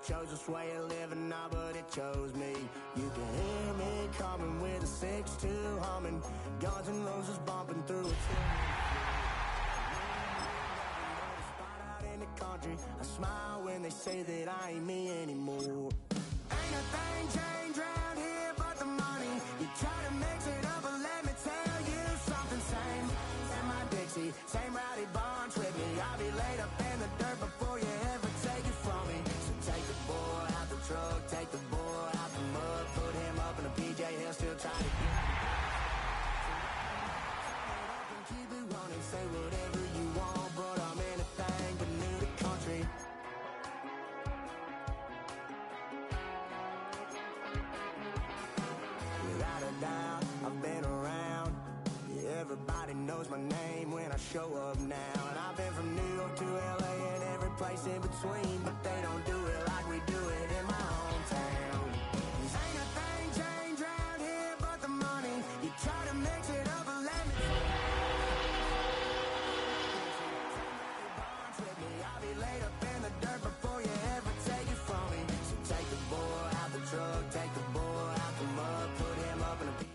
chose this way of living now, but it chose me. You can hear me coming with a 6-2 humming, Guns N' Roses bumping through a spot out in the country. I smile when they say that I ain't me anymore. Ain't a thing changed round here but the money. You try to mix it up, but let me tell you something. Same in my Dixie, same rowdy bunch with me. I'll be laid up in the dirt before you ever take it from me. So take the boy out the truck, take the boy out the mud, put him up in a PJ, he'll still try to get up and keep it running. Say whatever you want, but I'm anything but new to country. Without a doubt, I've been around. Yeah, everybody knows my name when I show up now. And I've been from New York to LA and every place in between, but they don't do it like we do it in my hometown. 'Cause ain't a thing changed round here but the money. You try to mix it up and let me I'll be laid up in the dirt before you ever take it from me. So take the boy out the truck, take the boy out the mud, put him up in a PJ.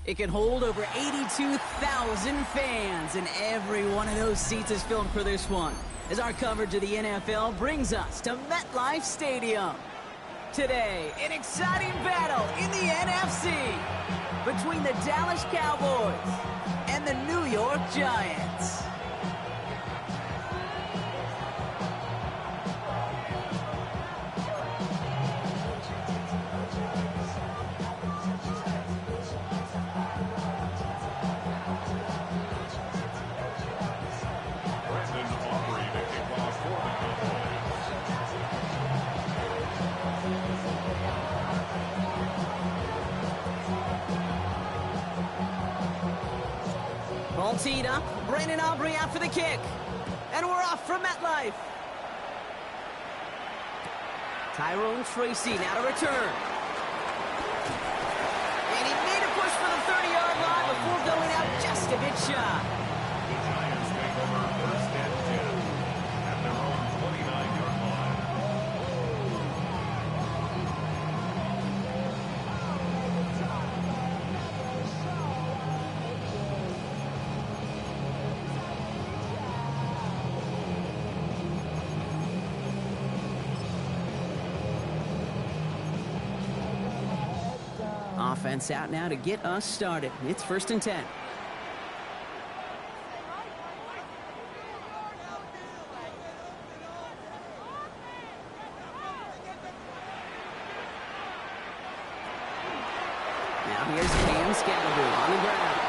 It can hold over 82,000 fans, and every one of those seats is filled for this one, as our coverage of the NFL brings us to MetLife Stadium. Today, an exciting battle in the NFC between the Dallas Cowboys and the New York Giants. Ball teed up, Brandon Aubrey out for the kick. And we're off from MetLife. Tyrone Tracy now to return. And he made a push for the 30-yard line before going out just a bit shy. The Giants take over first and 10 at their own 29-yard line. Offense out now to get us started. It's 1st and 10. Now here's Cam Scatterby on the ground.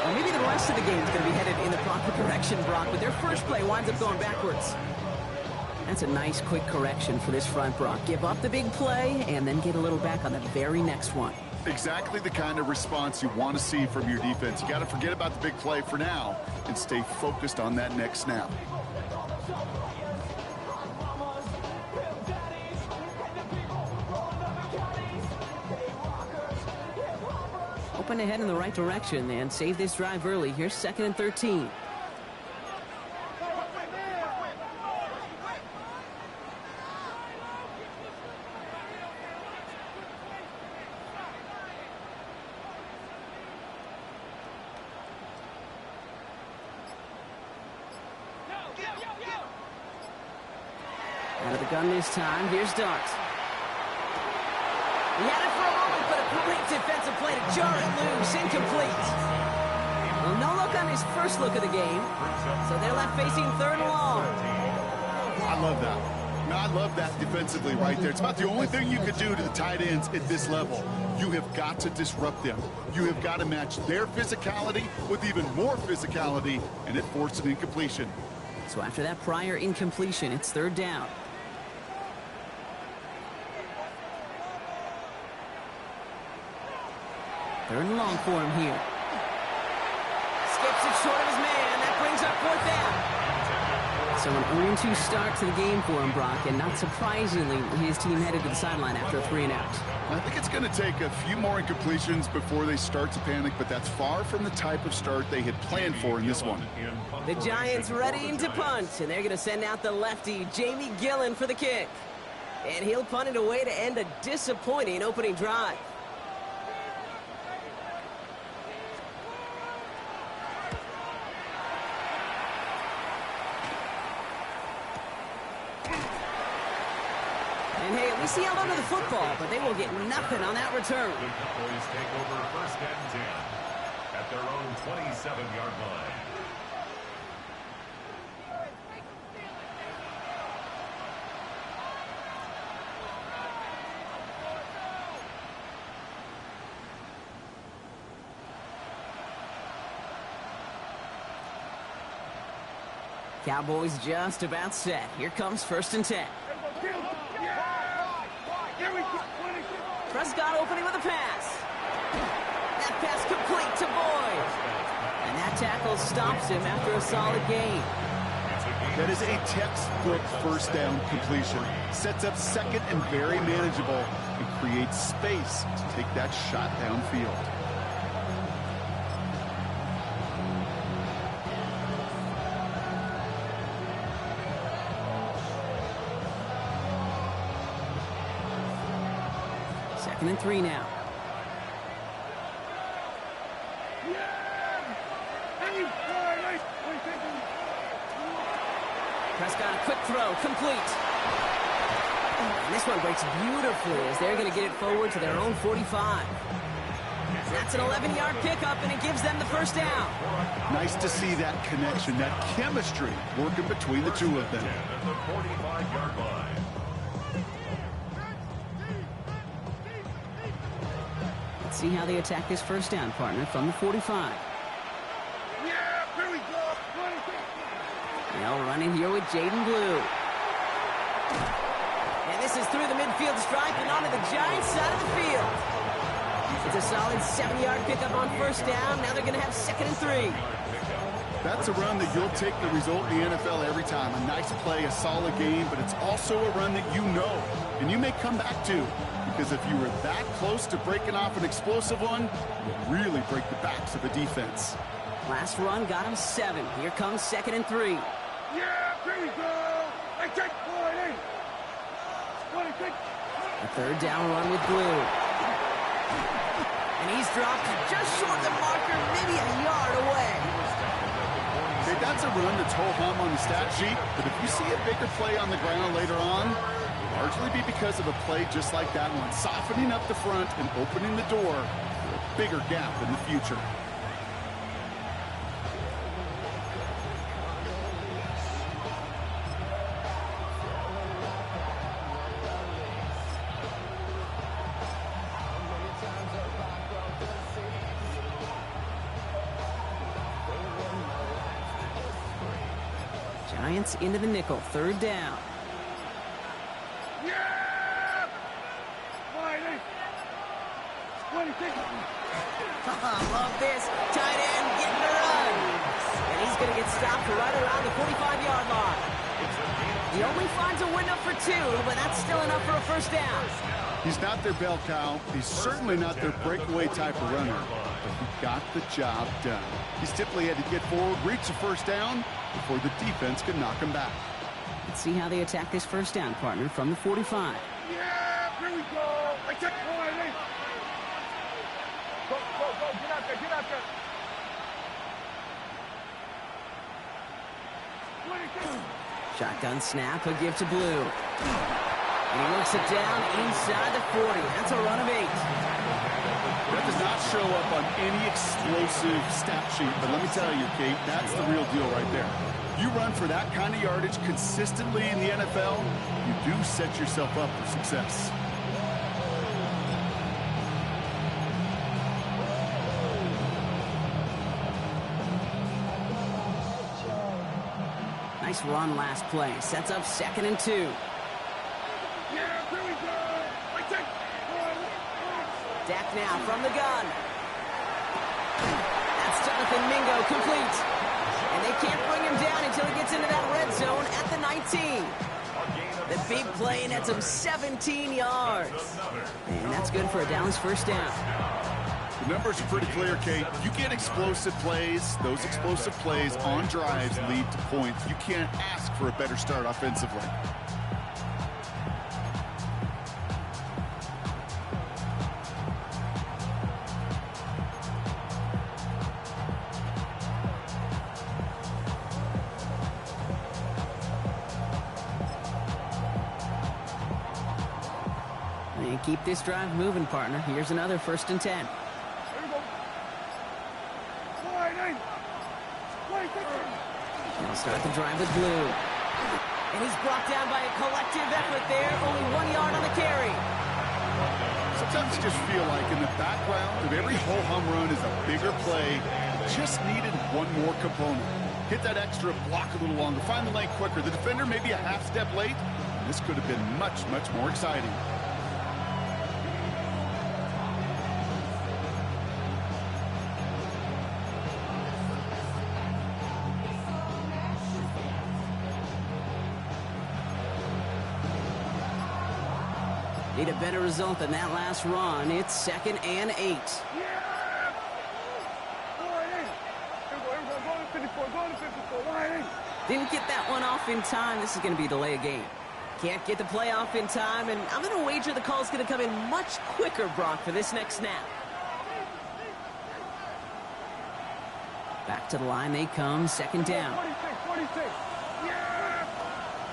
Well, maybe the rest of the game is going to be headed in the proper direction, Brock, but their first play winds up going backwards. That's a nice, quick correction for this front, Brock. Give up the big play and then get a little back on the very next one. Exactly the kind of response you want to see from your defense. You got to forget about the big play for now and stay focused on that next snap. Open ahead in the right direction and save this drive early. Here's 2nd and 13. Out of the gun this time. Here's Dart. He had it for a moment, but a great defensive play to jar it loose. Incomplete. Well, no look on his first look of the game. So they're left facing 3rd and long. I love that. I love that defensively right there. It's about the only thing you could do to the tight ends at this level. You have got to disrupt them. You have got to match their physicality with even more physicality, and it forced an incompletion. So after that prior incompletion, it's 3rd down. Third and long for him here. Skips it short of his man. That brings up 4th down. So an 0-2 start to the game for him, Brock, and not surprisingly, his team headed to the sideline after a 3-and-out. I think it's going to take a few more incompletions before they start to panic, but that's far from the type of start they had planned for in this one. The Giants ready to punt, and they're going to send out the lefty, Jamie Gillen, for the kick. And he'll punt it away to end a disappointing opening drive. And hey, at least he held onto the football, but they will get nothing on that return. The Cowboys take over first and 10 at their own 27-yard line. Cowboys just about set. Here comes first and 10. Prescott opening with a pass. That pass complete to Boyd. And that tackle stops him after a solid gain. That is a textbook first down completion. Sets up second and very manageable and creates space to take that shot downfield. Second and 3 now. Prescott, a quick throw, complete. And this one breaks beautifully as they're going to get it forward to their own 45. That's an 11-yard pickup, and it gives them the first down. Nice to see that connection, that chemistry working between the two of them. At the 45-yard line. Let's see how they attack this first down, partner, from the 45. Now running here with Jaden Blue. And this is through the midfield stripe and onto the Giants side of the field. It's a solid 7-yard pickup on first down. Now they're going to have second and 3. That's a run that you'll take the result in the NFL every time. A nice play, a solid game, but it's also a run that you know and you may come back to. Because if you were that close to breaking off an explosive one, you really break the backs of a defense. Last run got him 7. Here comes second and 3. A third down run with Blue. And he's dropped just short of the marker, maybe a yard away. Okay, that's a run that's ho-hum on the stat sheet, but if you see a bigger play on the ground later on, it'll largely be because of a play just like that one, softening up the front and opening the door for a bigger gap in the future. Giants into the nickel, third down. Love this. Tight end getting the run. And he's going to get stopped right around the 45-yard line. He only finds a window for 2, but that's still enough for a first down. He's not their bell cow. He's certainly not their breakaway type of runner, but he got the job done. He simply had to get forward, reach the first down before the defense could knock him back. Let's see how they attack this first down, partner, from the 45. Here we go. I check point. Go. Get out there. Shotgun snap, a give to Blue. And he works it down inside the 40. That's a run of 8. That does not show up on any explosive stat sheet, but let me tell you, Kate, that's the real deal right there. You run for that kind of yardage consistently in the NFL, you do set yourself up for success. Nice run last play. Sets up second and 2. Dak now from the gun. That's Jonathan Mingo, complete. And they can't bring him down until he gets into that red zone at the 19. The big play nets him 17 yards. And that's good for a Dallas first down. The numbers are pretty clear, Kate. You get explosive plays. Those explosive plays on drives lead to points. You can't ask for a better start offensively. And keep this drive moving, partner. Here's another 1st and 10. Here we go. Wide in. Wait, They'll start the drive with blue. And he's brought down by a collective effort there. Only 1 yard on the carry. Sometimes you just feel like in the background of every ho-hum run is a bigger play. Just needed one more component. Hit that extra block a little longer. Find the lane quicker. The defender may be a half step late. This could have been much, much more exciting. Need a better result than that last run. It's 2nd and 8. Yeah! Wide in. Here we go. Go to 54. Go to 54. Wide in. Didn't get that one off in time. This is going to be a delay of game. Can't get the play off in time, and I'm going to wager the call's going to come in much quicker, Brock, for this next snap. Back to the line they come, 2nd down. 46. Yeah!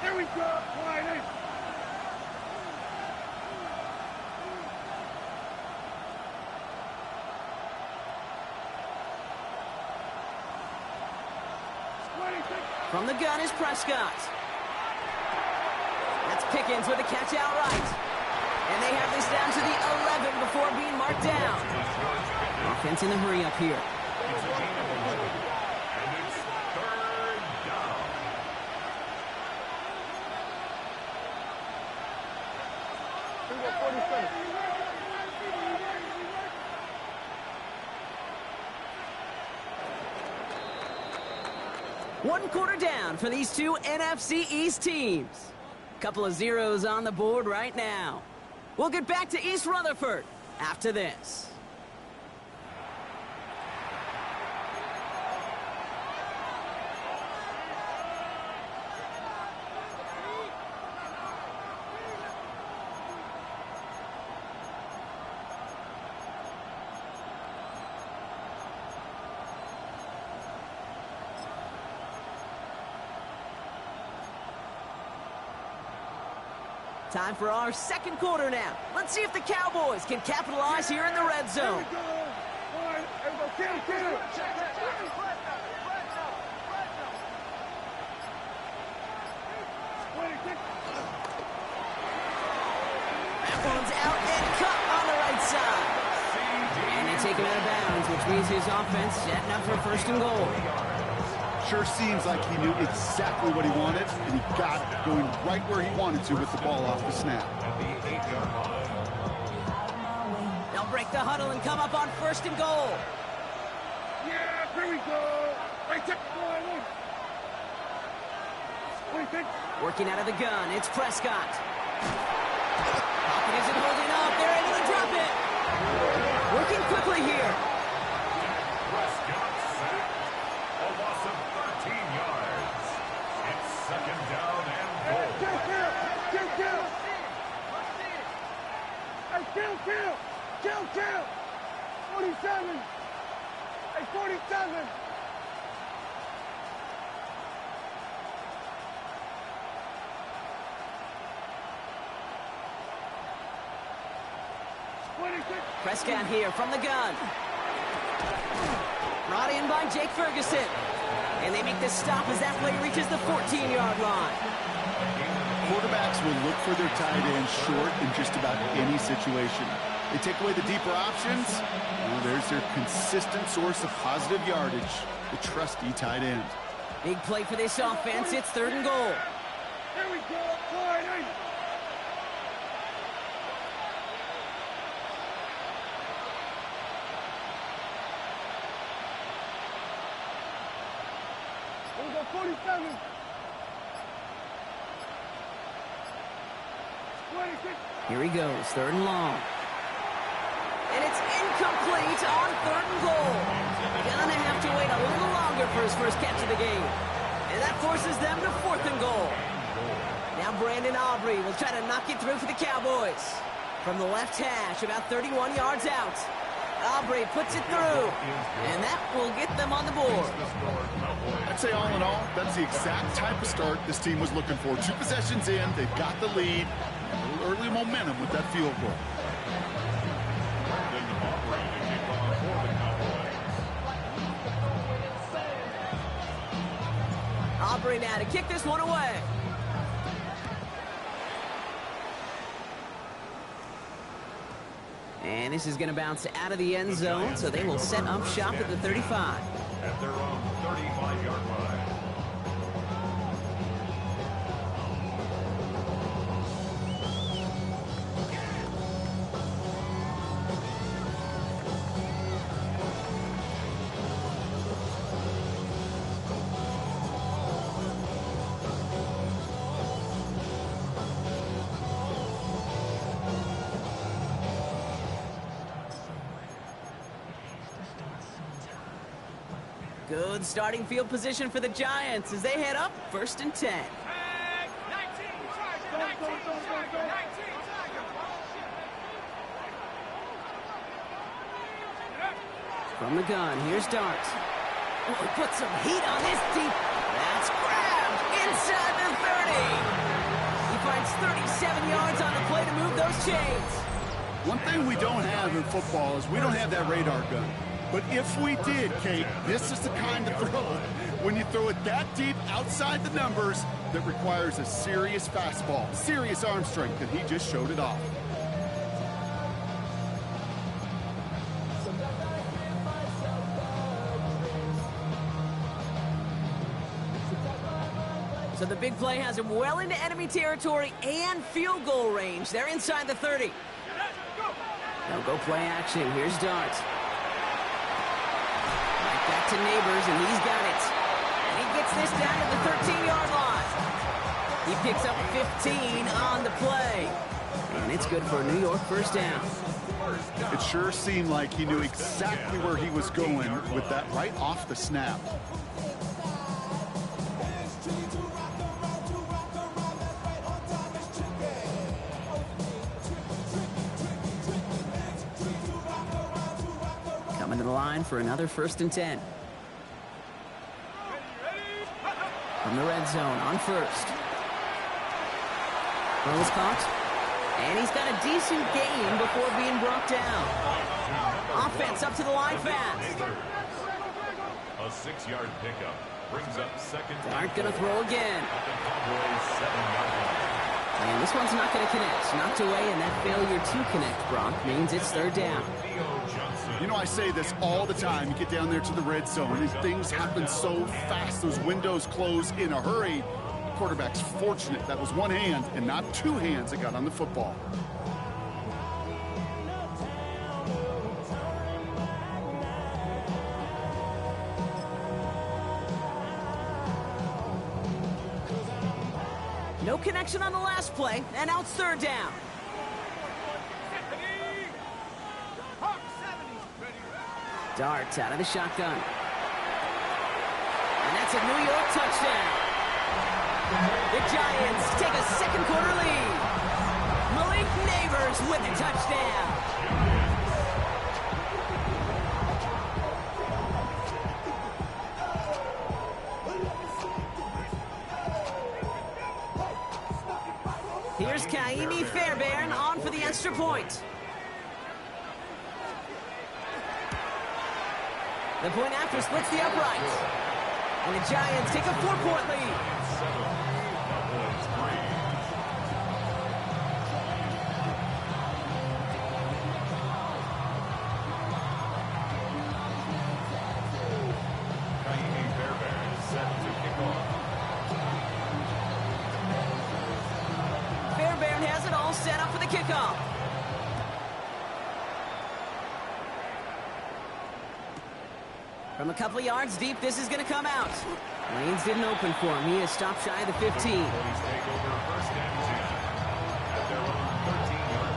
Here we go. Wide in. From the gun is Prescott. That's Pickens with a catch outright. And they have this down to the 11 before being marked down. Offense in the hurry up here. It's a gain of 11. And it's 3rd down. Here we go. 47. One quarter down for these two NFC East teams. Couple of zeros on the board right now. We'll get back to East Rutherford after this. Time for our 2nd quarter now. Let's see if the Cowboys can capitalize here in the red zone. Here we go. Wide. Here we go. Get it. That one's out and cut on the right side. And they take him out of bounds, which means his offense setting up for 1st and goal. Sure seems like he knew exactly what he wanted, and he got it, going right where he wanted to with the ball off the snap. At the 8-yard line. They'll break the huddle and come up on 1st and goal. Yeah, here we go. Right check. Wide in. 26. Working out of the gun, it's Prescott. Pocket isn't holding up. They're able to drop it. Working quickly here. Prescott sacked. A loss of 13 yards. It's 2nd down and goal. Kill. Hey, kill. 47. Hey, 47. Prescott here from the gun. Brought in by Jake Ferguson. And they make the stop as that play reaches the 14-yard line. Quarterbacks will look for their tight end short in just about any situation. They take away the deeper options. Well, there's their consistent source of positive yardage, the trusty tight end. Big play for this offense. It's 3rd and goal. Here we go. Wide in. Here we go. 47. 26. Here he goes, 3rd and long. And it's incomplete on 3rd and goal. Gonna have to wait a little longer for his first catch of the game. And that forces them to 4th and goal. Now Brandon Aubrey will try to knock it through for the Cowboys. From the left hash, about 31 yards out. Aubrey puts it through. And that will get them on the board. I'd say all in all, that's the exact type of start this team was looking for. 2 possessions in, they've got the lead. A little early the momentum with that field goal. Aubrey now to kick this one away. And this is going to bounce out of the end zone, so they will set up shop at the 35. At their own 35-yard line. Good starting field position for the Giants as they head up 1st and 10. From the gun, here's Dart. Oh, he put some heat on this deep. That's grabbed inside the 30. He finds 37 yards on the play to move those chains. One thing we don't have in football is we don't have that radar gun. But if we did, Kate, this is the kind of throw, when you throw it that deep outside the numbers, that requires a serious fastball, serious arm strength, and he just showed it off. So the big play has him well into enemy territory and field goal range. They're inside the 30. Now go play action. Here's Dart. Back to Neighbors, and he's got it. And he gets this down to the 13-yard line. He picks up 15 on the play. And it's good for a New York first down. It sure seemed like he knew exactly where he was going with that right off the snap. Coming to the line for another 1st and 10. From the red zone on 1st. Throw is caught. And he's got a decent gain before being brought down. Offense up to the line fast. A 6-yard pickup brings up 2nd. Dart going to throw again. At the Cowboys' 7-yard line. And this one's not going to connect. Knocked away, and that failure to connect, Brock, means it's 3rd down. You know, I say this all the time. You get down there to the red zone, and things happen so fast. Those windows close in a hurry. The quarterback's fortunate that was one hand and not two hands that got on the football. No connection on the last play, and now it's 3rd down. Dart out of the shotgun. And that's a New York touchdown. The Giants take a 2nd quarter lead. Malik Neighbors with the touchdown. Here's Kaimi Fairbairn on for the extra point. The point after splits the uprights. And the Giants take a 4-point lead. Kaimi Fairbairn is set to kick off. Fairbairn has it all set up for the kickoff. From a couple of yards deep, this is going to come out. Lanes didn't open for him. He is stopped shy of the 15. Police take over 1st and 10 at their own 13-yard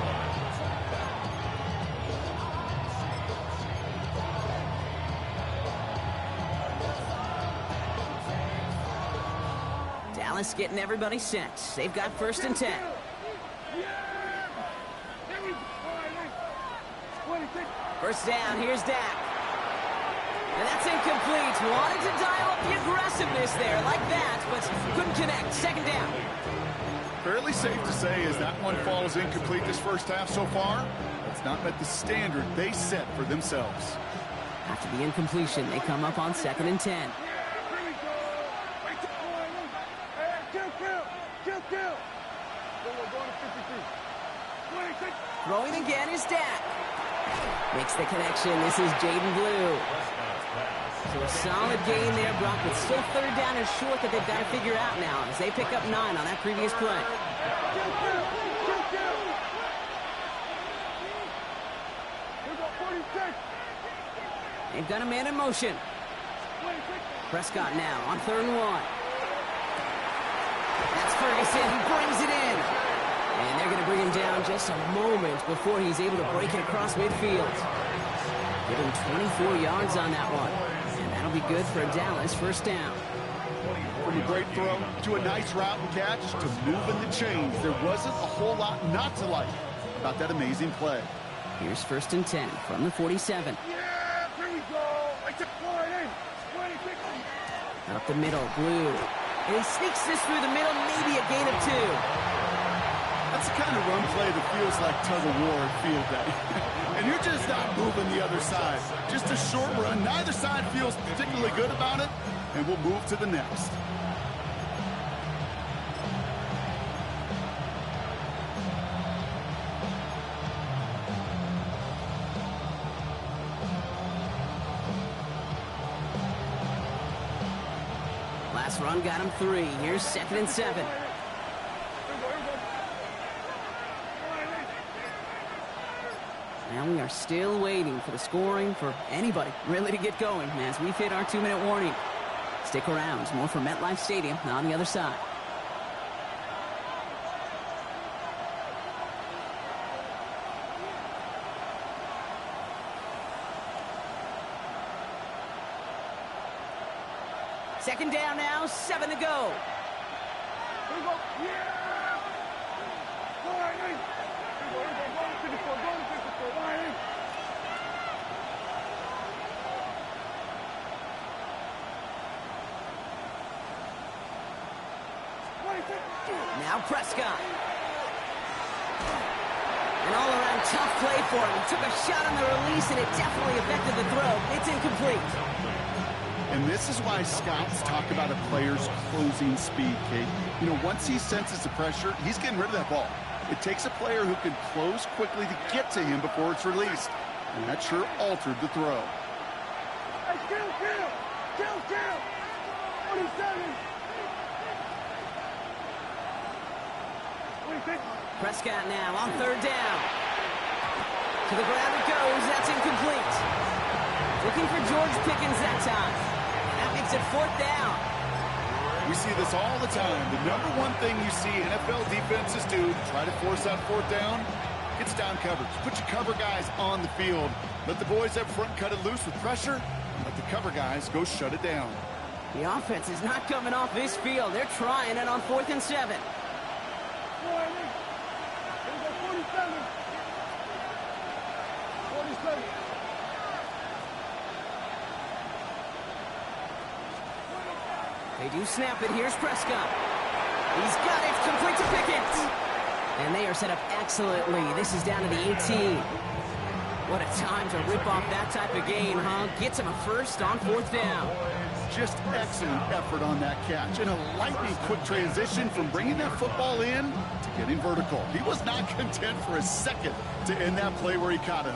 line. Dallas getting everybody set. They've got 1st and 10. First down, here's Dak. And that's incomplete. Wanted to dial up the aggressiveness there like that, but couldn't connect. 2nd down. fairly safe to say as that one falls incomplete this first half so far, it's not met the standard they set for themselves. After the incompletion, they come up on 2nd and 10. Here we go. Right to the line. Kill. Going to 53. 26. Throwing again is Dak. Makes the connection. This is Jaden Blue. So a solid gain there, Brock, but still 3rd down and short that they've got to figure out now as they pick up 9 on that previous play. Kill. We got 46. They've got a man in motion. 26. Prescott now on 3rd and 1. That's Ferguson. He brings it in. And they're going to bring him down just a moment before he's able to break it across midfield. Give him 24 yards on that one. And that'll be good for a Dallas 1st down. From a great throw to a nice route and catch to moving the chains, there wasn't a whole lot not to like about that amazing play. Here's 1st and 10 from the 47. Yeah, here we go. Right to the line. 26. Up the middle, Blue. And he sneaks this through the middle, maybe a gain of 2. That's the kind of run play that feels like tug-of-war at field day. And you're just not moving the other side. Just a short run. Neither side feels particularly good about it, and we'll move to the next. Last run got him 3. Here's 2nd and 7. Now we are still waiting for the scoring for anybody really to get going as we've hit our 2-minute warning. Stick around. More from MetLife Stadium on the other side. Second down now, 7 to go. Here we go. Yeah. Line. Here we go. Going to 54. Line. 26. Now Prescott. An all-around tough play for him. He took a shot on the release, and it definitely affected the throw. It's incomplete. And this is why scouts talk about a player's closing speed, Kate. You know, once he senses the pressure, he's getting rid of that ball. It takes a player who can close quickly to get to him before it's released. And that sure altered the throw. Hey, kill. 27. 26. Prescott now on 3rd down. To the ground it goes. That's incomplete. Looking for George Pickens that time. That makes it 4th down. We see this all the time. The number one thing you see NFL defenses do to try to force that 4th down, it's down coverage. Put your cover guys on the field. Let the boys up front cut it loose with pressure. Let the cover guys go shut it down. The offense is not coming off this field. They're trying it on 4th and 7. 47. They do snap it. Here's Prescott. He's got it. Complete to Pickens. And they are set up excellently. This is down to the 18. What a time to rip off that type of gain, huh? Gets him a first on 4th down. Just excellent effort on that catch. And a lightning quick transition from bringing that football in to getting vertical. He was not content for a second to end that play where he caught it.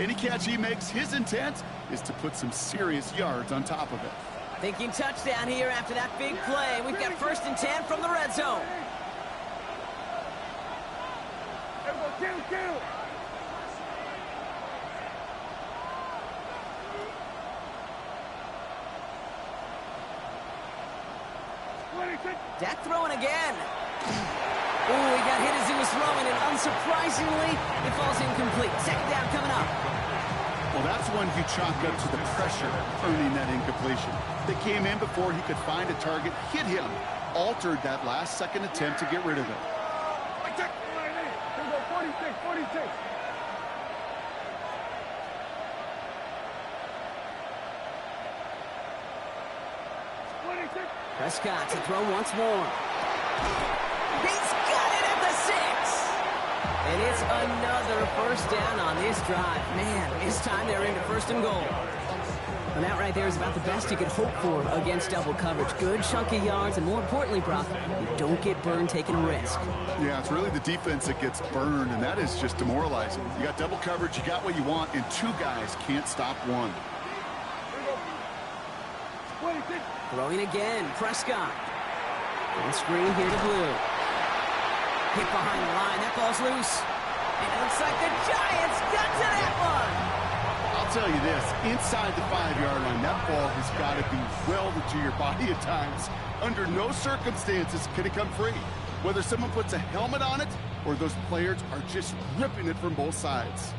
Any catch he makes, his intent is to put some serious yards on top of it. Thinking touchdown here after that big play. We've got 1st and 10 from the red zone. Kill. Dak throwing again. Oh, he got hit as he was throwing, and unsurprisingly, it falls incomplete. 2nd down coming up. Well, that's one you chalk up to the pressure earning that incompletion. They came in before he could find a target, hit him, altered that last-second attempt to get rid of it. I check the line. Here we go. 46. Prescott to throw once more. He's got it at the 6. And it's another first down on this drive. Man, this time they're into first and goal. And that right there is about the best you could hope for against double coverage. Good chunk of yards, and more importantly, Brock, you don't get burned taking a risk. Yeah, it's really the defense that gets burned, and that is just demoralizing. You got double coverage, you got what you want, and two guys can't stop one. Throwing again, Prescott. And screen here to Blue. Hit behind the line, that ball's loose. And it looks like the Giants got to that one. I'll tell you this, inside the 5-yard line, that ball has got to be welded to your body at times. Under no circumstances can it come free. Whether someone puts a helmet on it or those players are just ripping it from both sides.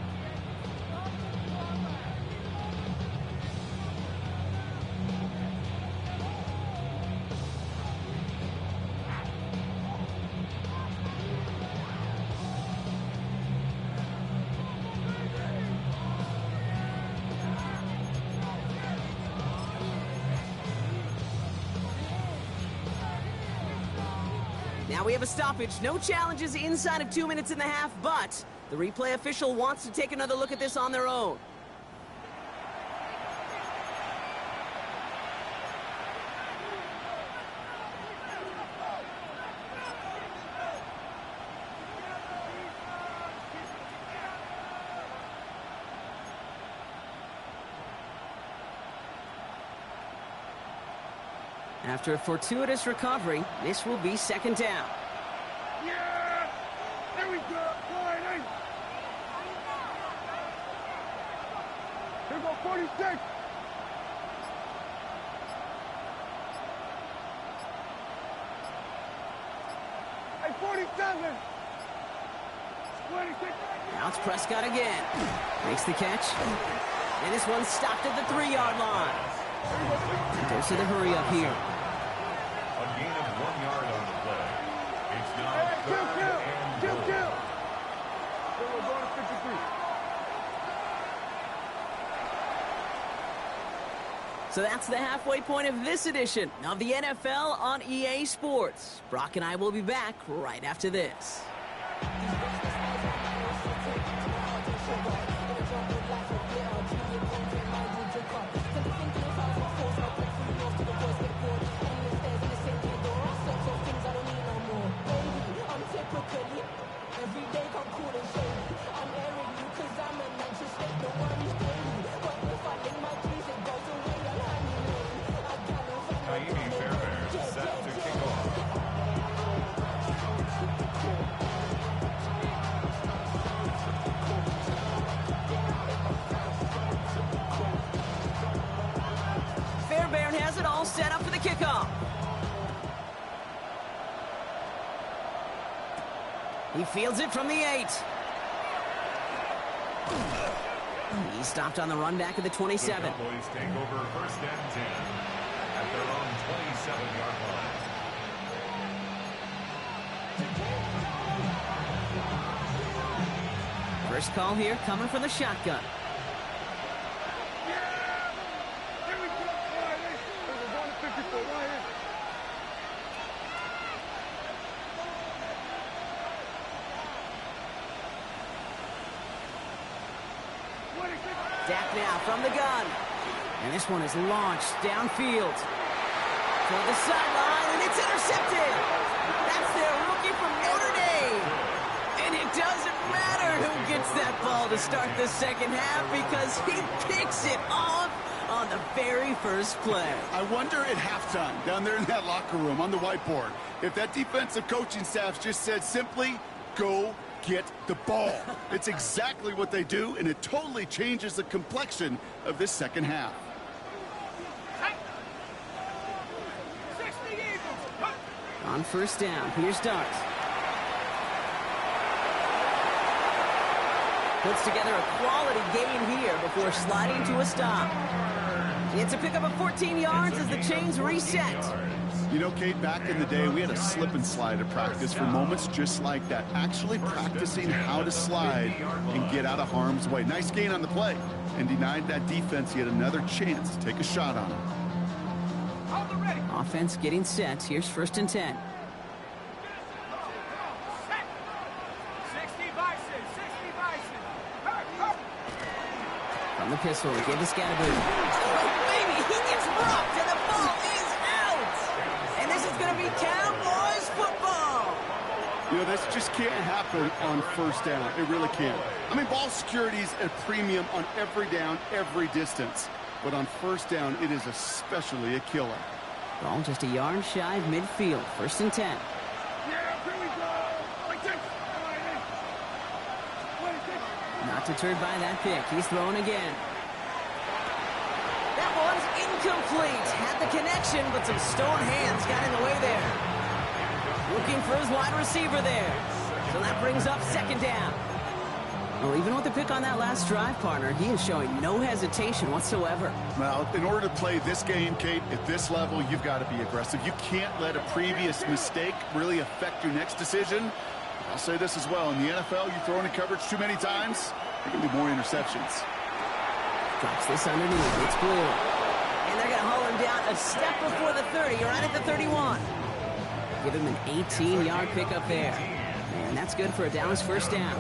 Now we have a stoppage. No challenges inside of 2 minutes and a half, but the replay official wants to take another look at this on their own. After a fortuitous recovery, this will be second down. Yeah! There we go! Line, hey! Here we go, 46! Hey, 47! 26! Now it's Prescott again. Makes the catch. And this one's stopped at the 3-yard line. Goes to the hurry up here. A gain of 1 yard on the play. It's now third and goal. Kill! We're going to 53. So that's the halfway point of this edition of the NFL on EA Sports. Brock and I will be back right after this. Set to kick off. Fairbairn has it all set up for the kickoff. He fields it from the 8. He stopped on the run back at the 27. The Cowboys take over first and 10 at their own 27-yard line. First call here coming from the shotgun. Here we go, line, hey! We're going to 54, right here. Dak now from the gun. And this one is launched downfield. For the sideline, and it's intercepted. That's their rookie from Notre Dame. And it doesn't matter who gets that ball to start the second half because he picks it off on the very first play. I wonder at halftime, down there in that locker room on the whiteboard, if that defensive coaching staff just said simply, go get the ball. It's exactly what they do, and it totally changes the complexion of this second half. On first down, here's Dart. Puts together a quality gain here before sliding to a stop. It's a pickup of 14 yards as the chains reset. You know, Kate, back in the day, we had a slip and slide at practice for moments just like that. Actually practicing how to slide and get out of harm's way. Nice gain on the play, and denied that defense yet another chance to take a shot on him. Offense getting set. Here's first and 10. From the pistol, give the Scatterboot. Oh, baby, he gets blocked, and the ball is out! And this is going to be Cowboys football! You know, this just can't happen on first down. It really can't. I mean, ball security's a premium on every down, every distance. But on first down, it is especially a killer. Ball just a yard shy of midfield. 1st and 10. Yeah, here we go. Like this. Not deterred by that pick. He's throwing again. That one's incomplete. Had the connection, but some stone hands got in the way there. Looking for his wide receiver there. So that brings up 2nd down. Well, even with the pick on that last drive, partner, he is showing no hesitation whatsoever. Well, in order to play this game, Kate, at this level, you've got to be aggressive. You can't let a previous mistake really affect your next decision. I'll say this as well. In the NFL, you throw into coverage too many times, there can be more interceptions. Drops this underneath. It's blue. And they're going to haul him down a step before the 30, right at the 31. Give him an 18-yard pickup there. And that's good for a Dallas 1st down.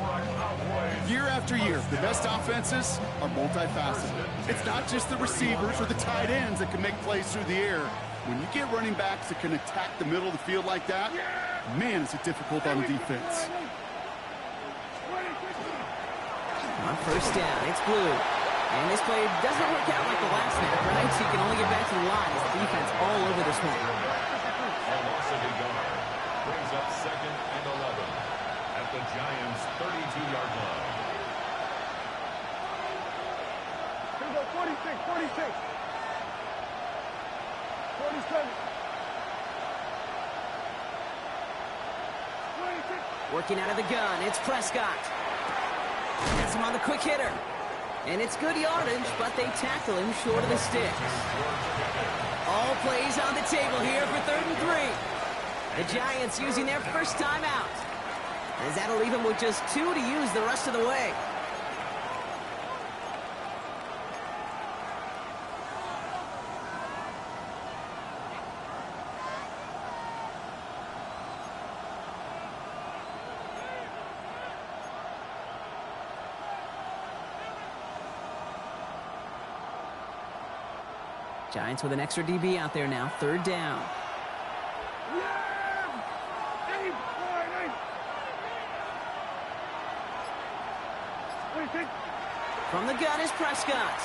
Year after year, the best offenses are multifaceted. It's not just the receivers or the tight ends that can make plays through the air. When you get running backs that can attack the middle of the field like that, man, is it difficult on defense. On 1st down, it's blue. And this play doesn't work out like the last snap, right? So you can only get back to the line as the defense all over this one. A loss of a yard. Brings up 2nd and 11 at the Giants' 32-yard line. Here we go. 46, 46. 47. 26. Working out of the gun, it's Prescott. Gets him on the quick hitter. And it's good yardage, but they tackle him short of the sticks. All plays on the table here for 3rd and 3. The Giants using their first timeout. As that'll leave them with just 2 to use the rest of the way. Giants with an extra DB out there now. 3rd down. From the gun is Prescott.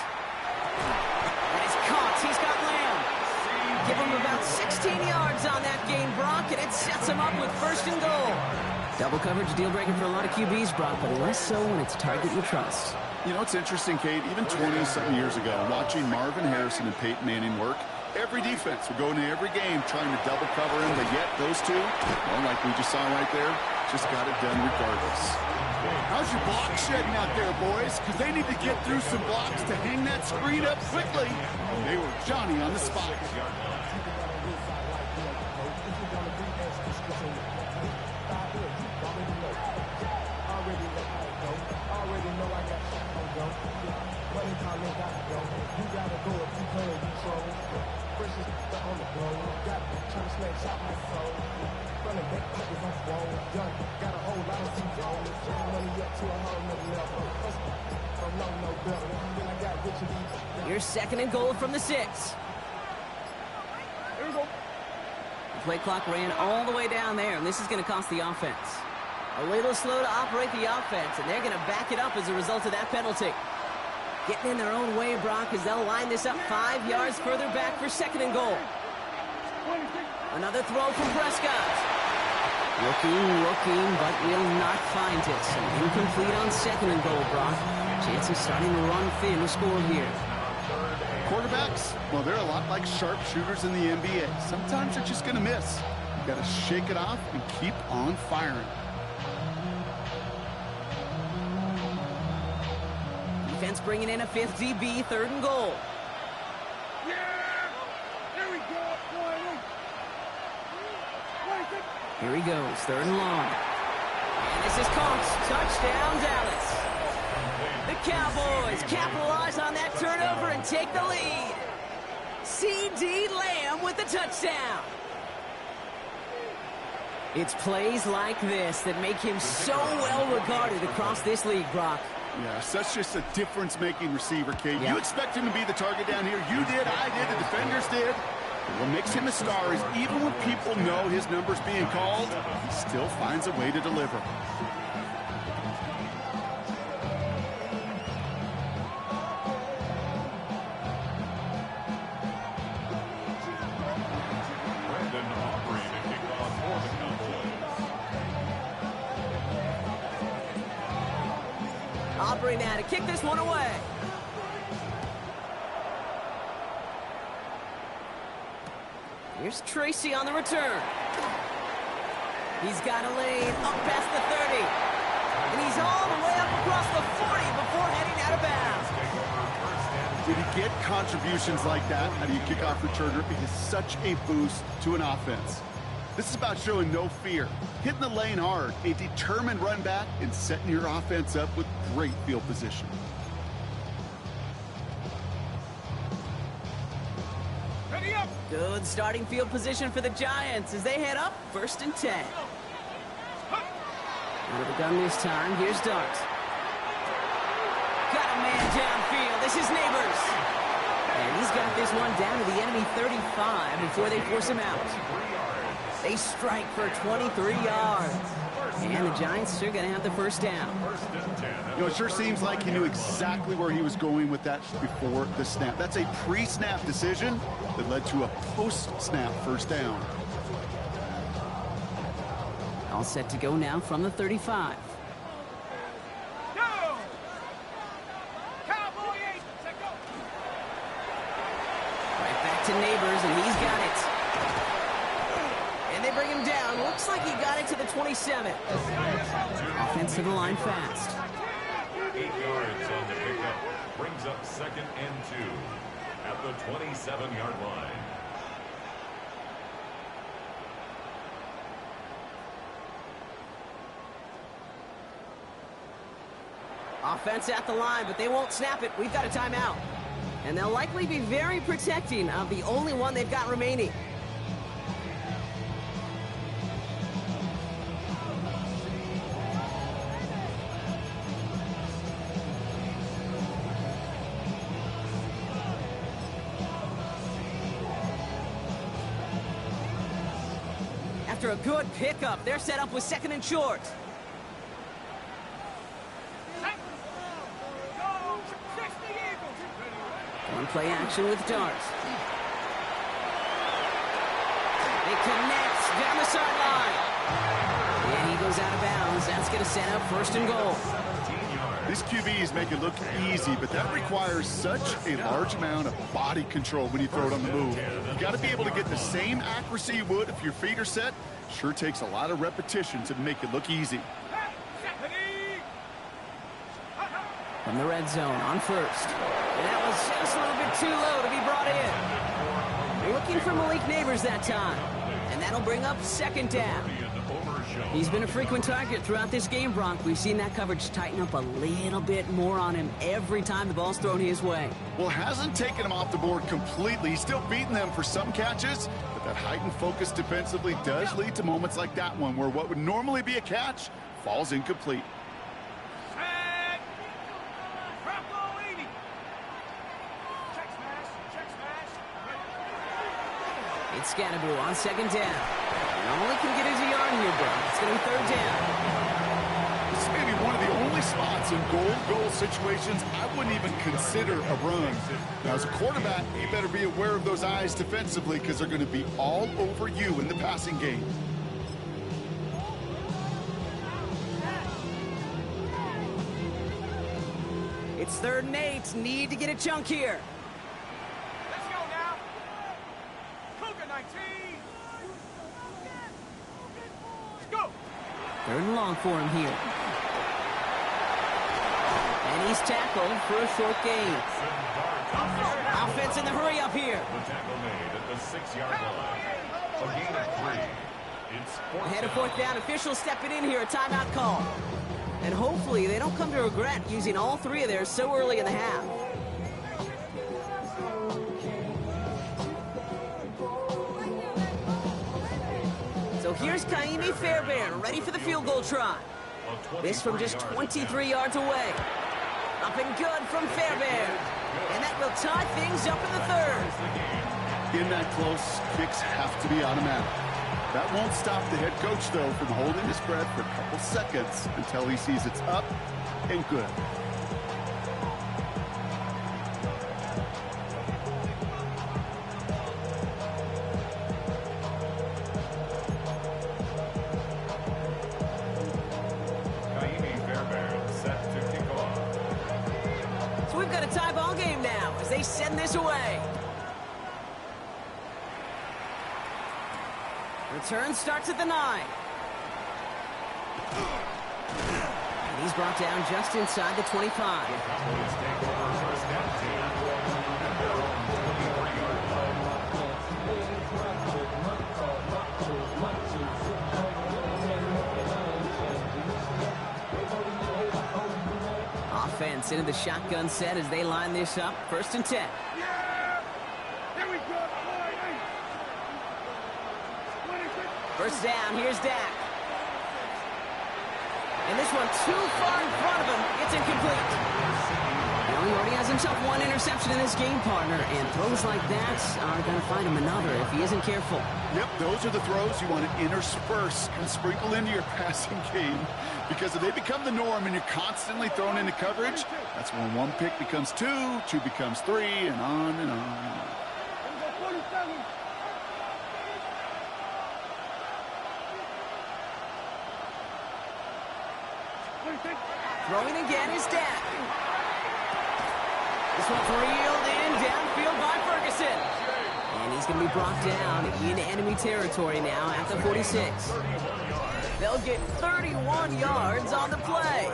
And he's caught. He's got Lamb. Give him about 16 yards on that gain, Brock, and it sets him up with 1st and goal. Double coverage deal breaker for a lot of QBs, Brock, but less so when it's a target you trust. You know, it's interesting, Kate, even 20-something years ago, watching Marvin Harrison and Peyton Manning work, every defense would go into every game trying to double cover him, but yet those two, well, like we just saw right there, just got it done regardless. How's your block shedding out there, boys? Because they need to get through some blocks to hang that screen up quickly. They were Johnny on the spot. Here's 2nd and goal from the 6. Here we go. The play clock ran all the way down there, and this is going to cost the offense. A little slow to operate the offense, and they're going to back it up as a result of that penalty. Getting in their own way, Brock, as they'll line this up 5 yards further back for 2nd and goal. Another throw from Prescott. Looking, but will not find it. So incomplete on 2nd and goal, Brock. Chances starting to run thin to score here. Quarterbacks, well, they're a lot like sharpshooters in the NBA. Sometimes they're just going to miss. You got to shake it off and keep on firing. Defense bringing in a 5th DB, 3rd and goal. Yeah! Here we go. Here he goes, 3rd and long. And this is caught. Touchdown, Dallas. The Cowboys capitalize on that turnover and take the lead. C.D. Lamb with the touchdown. It's plays like this that make him so well regarded across this league, Brock. Yeah, such just a difference-making receiver, Kate. Yep. You expect him to be the target down here. You did, I did, the defenders did. But what makes him a star is even when people know his number's being called, he still finds a way to deliver. Aubrey now to kick this one away. Here's Tracy on the return. He's got a lane up past the 30. And he's all the way up across the 40 before heading out of bounds. When you get contributions like that out of your kickoff returner, it is such a boost to an offense. This is about showing no fear, hitting the lane hard, a determined run back, and setting your offense up with great field position. Ready up. Good starting field position for the Giants as they head up 1st and 10. Out of the gun this time. Here's Dart. Got a man downfield. This is Neighbors. And he's got this one down to the enemy 35 before they force him out. They strike for 23 yards. And the Giants are going to have the first down. You know, it sure seems like he knew exactly where he was going with that before the snap. That's a pre-snap decision that led to a post-snap first down. All set to go now from the 35. Go. Cowboy 8. Set go. Right back to Neighbors, and he's got it. And they bring him down. Looks like he got it to the 27. Offense to the line fast. 8 yards on the pickup. Brings up 2nd and 2 at the 27-yard line. Offense at the line, but they won't snap it. We've got a timeout. And they'll likely be very protecting of the only one they've got remaining. After a good pickup, they're set up with 2nd and short. One play action with Dart. It connects down the sideline. And he goes out of bounds. That's going to set up 1st and goal. This QBs make it look easy, but that requires such a large amount of body control when you throw it on the move. You got to be able to get the same accuracy you would if your feet are set. Sure takes a lot of repetition to make it look easy. From the red zone on 1st. And that was just a little bit too low to be brought in. They're looking for Malik Neighbors that time. And that'll bring up 2nd down. He's been a frequent target throughout this game, Bronk. We've seen that coverage tighten up a little bit more on him every time the ball's thrown his way. Well, hasn't taken him off the board completely. He's still beating them for some catches, but that heightened focus defensively does lead to moments like that one where what would normally be a catch falls incomplete. It's Scannaboo on 2nd down. And all he can get is a yard here, bro. It's going to be 3rd down. This may be one of the only spots in goal situations I wouldn't even consider a run. Now, as a quarterback, you better be aware of those eyes defensively because they're going to be all over you in the passing game. It's 3rd and 8. Need to get a chunk here. Let's go now. Cougar 19. Let's go. 3rd and long for him here. And he's tackled for a short gain. Offense in the hurry up here. The tackle made at the 6-yard line. A gain of 3. It's 4th Ahead of down. 4th down. Officials stepping in here. A timeout call. And hopefully they don't come to regret using all 3 of theirs so early in the half. So here's Kaimi Fairbairn, ready for the field goal try. This from just 23 yards away. Up and good from Fairbairn. And that will tie things up in the third. In that close, kicks have to be automatic. That won't stop the head coach, though, from holding his breath for a couple seconds until he sees it's up and good. So we've got a tie ball game now as they send this away. Return starts at the 9. And he's brought down just inside the 25. Offense into the shotgun set as they line this up. 1st and 10. Yeah! Here we go! First down, here's Dak. And this one too far in front of him. It's incomplete. Now he already has himself one interception in this game, partner, and throws like that are going to find him another if he isn't careful. Yep, those are the throws you want to intersperse and sprinkle into your passing game, because if they become the norm and you're constantly thrown into coverage, that's when one pick becomes two, two becomes three, and on and on and on. Throwing again is Dak. This one's reeled in downfield by Ferguson. And he's going to be brought down into enemy territory now at the 46. They'll get 31 yards on the play.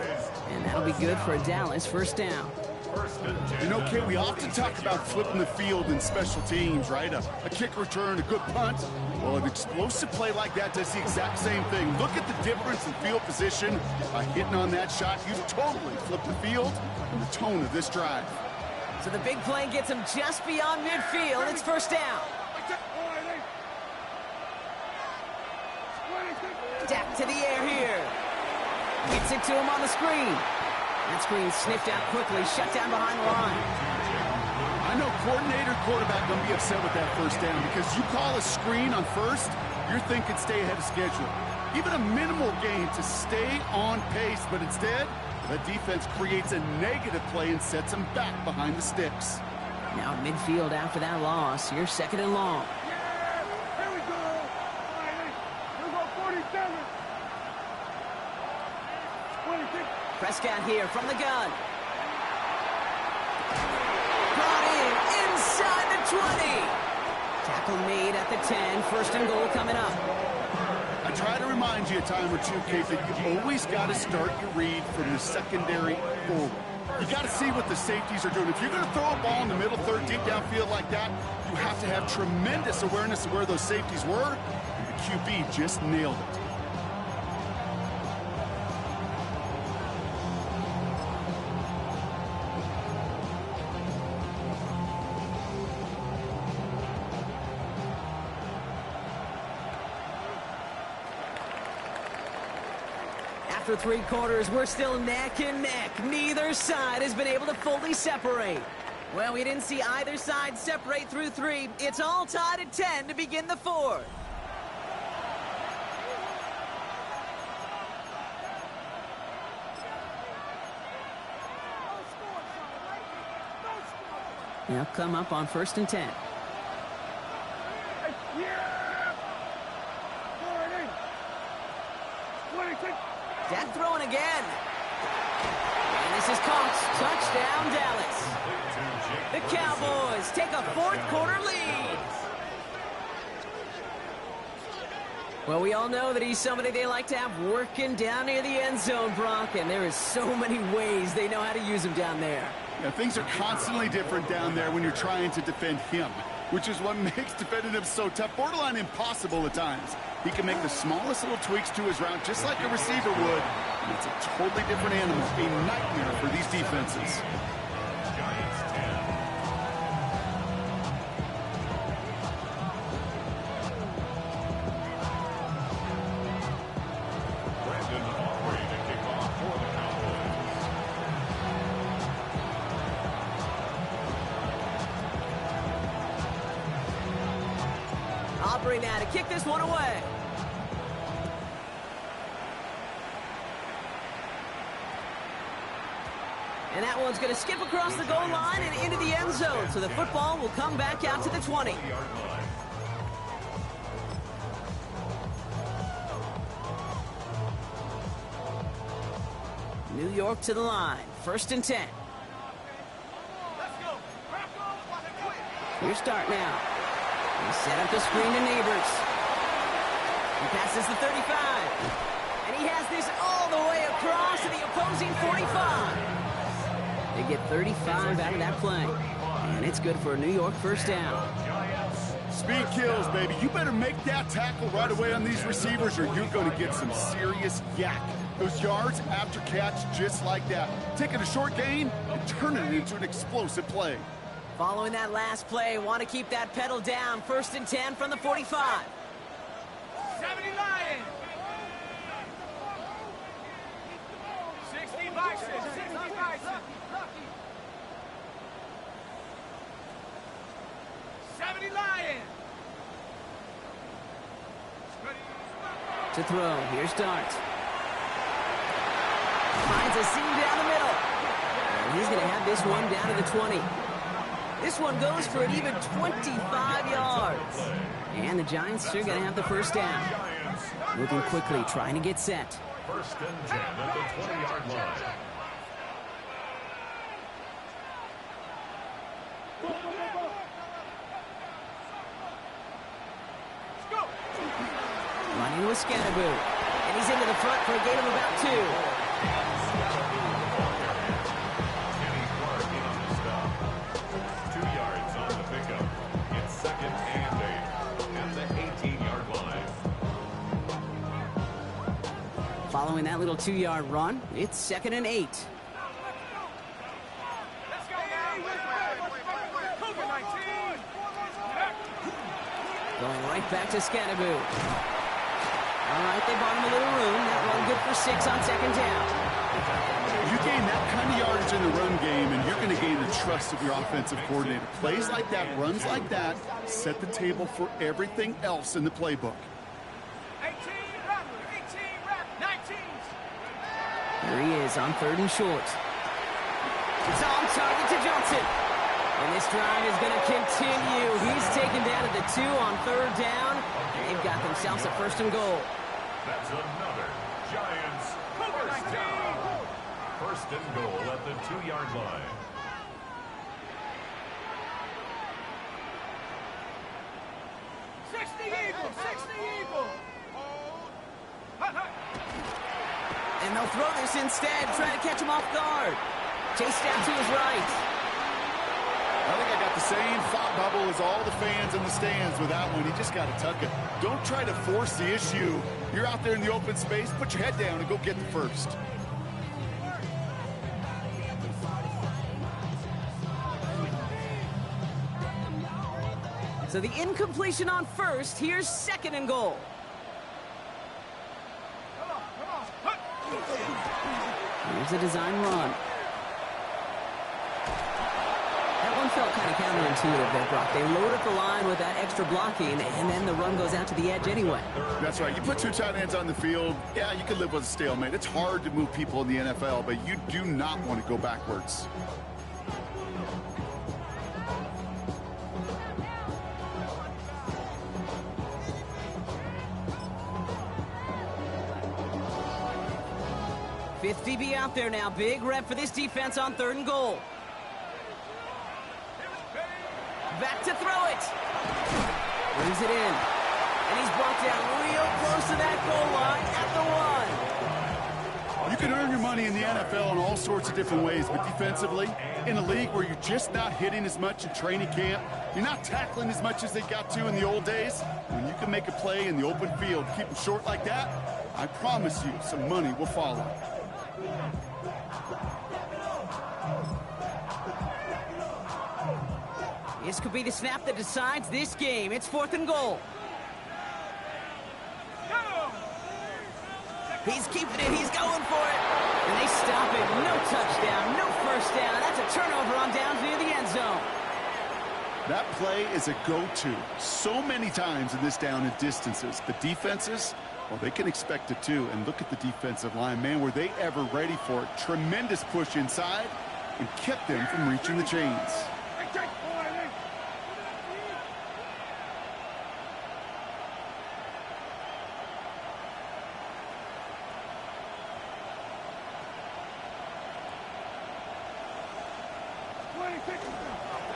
And that'll be good for a Dallas 1st down. You know, Kate, we often talk about flipping the field in special teams, right? A kick return, a good punt. Well, an explosive play like that does the exact same thing. Look at the difference in field position. By hitting on that shot, you totally flip the field and the tone of this drive. So the big play gets him just beyond midfield. It's 1st down. Dak to the air here. Gets it to him on the screen. That screen sniffed out quickly, shut down behind the line. I know coordinator, quarterback going to be upset with that 1st down, because you call a screen on 1st, you're thinking stay ahead of schedule. Even a minimal gain to stay on pace, but instead, the defense creates a negative play and sets them back behind the sticks. Now at midfield after that loss, you're 2nd and long. Yeah! Here we go! All right, here we go, 47. 26. Prescott here from the gun. Brought in inside the 20. Tackle made at the 10. 1st and goal coming up. I try to remind you a time or two, Kate, that you always got to start your read from the secondary forward. You got to see what the safeties are doing. If you're going to throw a ball in the middle third, deep downfield like that, you have to have tremendous awareness of where those safeties were, and the QB just nailed it. After 3 quarters, we're still neck and neck. Neither side has been able to fully separate. Well, we didn't see either side separate through 3. It's all tied at 10 to begin the 4th. They'll come up on 1st and 10. Dak throwing again. And this is caught. Touchdown, Dallas. The Cowboys take a 4th quarter lead. Well, we all know that he's somebody they like to have working down near the end zone, Brock, and there is so many ways they know how to use him down there. Yeah, things are constantly different down there when you're trying to defend him, which is what makes defending him so tough, borderline impossible at times. He can make the smallest little tweaks to his route just like a receiver would, and it's a totally different animal, a nightmare for these defenses. covering that to kick this one away. And that one's going to skip across the goal line and into the end zone. So the football will come back out to the 20. New York to the line. 1st and 10. Here's start now. He set up the screen to Neighbors. He passes the 35. And he has this all the way across to the opposing 45. They get 35 out of that play. And it's good for a New York 1st down. Speed kills, baby. You better make that tackle right away on these receivers or you're going to get some serious yak. Those yards after catch just like that. Taking a short gain and turning it into an explosive play. Following that last play, want to keep that pedal down. 1st and 10 from the 45. 70 Lions. 60 Bison. 60 Bison. 70 Lions. To throw. Here's Dart. Finds a seam down the middle. And he's going to have this one down to the 20. This one goes for an even 25 yards. And the Giants are going to have the 1st down. Moving quickly, trying to get set. 1st and 10 at the 20-yard line. Running with Scatterboo. And he's into the front for a gain of about 2. Kenny Clark in on the stop. 2 yards on the pickup. It's 2nd and 8 at the 18-yard line. Following that little 2-yard run, it's 2nd and 8. Let's go now. Cougar 19. Going right back to Scatterboo. All right, they bought him a little room. That run good for 6 on 2nd down. You gain that kind of yardage in the run game, and you're going to gain the trust of your offensive coordinator. Plays like that, runs like that, set the table for everything else in the playbook. 18 run. 18 run. 19s. Here he is on 3rd and short. It's on target to Johnson. And this drive is going to continue. He's taken down at the 2 on 3rd down. And they've got themselves a 1st and goal. That's another Giants 1st down. 1st and goal at the 2-yard line. And they'll throw this instead, trying to catch him off guard. Chased down to his right. I think I got the same thought bubble as all the fans in the stands with that one. You just got to tuck it. Don't try to force the issue. You're out there in the open space. Put your head down and go get the 1st. So the incompletion on 1st. Here's 2nd and goal. Here's a design run. That one felt kind of counterintuitive there, Brock. They load up the line with that extra blocking, and then the run goes out to the edge anyway. That's right. You put 2 tight ends on the field, yeah, you can live with a stalemate. It's hard to move people in the NFL, but you do not want to go backwards. Fifth DB out there now. Big rep for this defense on 3rd and goal. Back to throw it. Brings it in. And he's brought down real close to that goal line at the 1. You can earn your money in the NFL in all sorts of different ways, but defensively, in a league where you're just not hitting as much in training camp, you're not tackling as much as they got to in the old days, when you can make a play in the open field, keep them short like that, I promise you some money will follow. This could be the snap that decides this game. It's 4th and goal. He's keeping it. He's going for it. And they stop it. No touchdown. No 1st down. That's a turnover on downs near the end zone. That play is a go-to so many times in this down and distances. The defenses, well, they can expect it too. And look at the defensive line. Man, were they ever ready for it. Tremendous push inside and kept them from reaching the chains.